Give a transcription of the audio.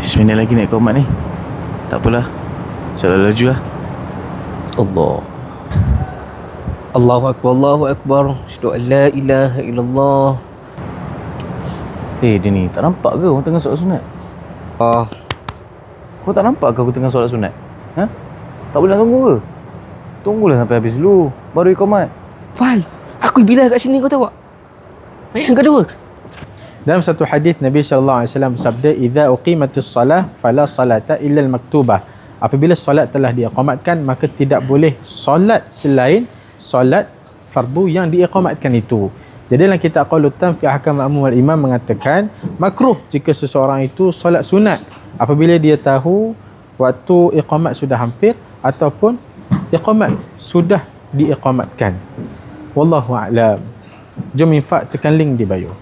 10 minit lagi naik komat ni. Tak apalah, solat laju lah. Allah. Allahu Akbar, Allahu Akbar. Asyhadu an la ilaha illallah. Dia ni tak nampak ke orang tengah solat sunat? Kau tak nampak ke aku tengah solat sunat? Ha? Tak boleh nak tunggu ke? Tunggulah sampai habis dulu, baru ikomat. Fal, aku bila kat sini kau tahu tak? Yang kedua. Dalam satu hadis Nabi sallallahu alaihi wasallam bersabda, "Idza uqimatis salah fala salata illa al-maktubah." Apabila solat telah diiqamatkan, maka tidak boleh solat selain solat fardu yang diiqamatkan itu. Jadi dalam kitab Qaulul Tam fi Ahkam Ma'mum wal Imam mengatakan makruh jika seseorang itu solat sunat apabila dia tahu waktu iqamat sudah hampir ataupun iqamat sudah diiqamatkan. Wallahu a'lam. Jom infak, tekan link di bio.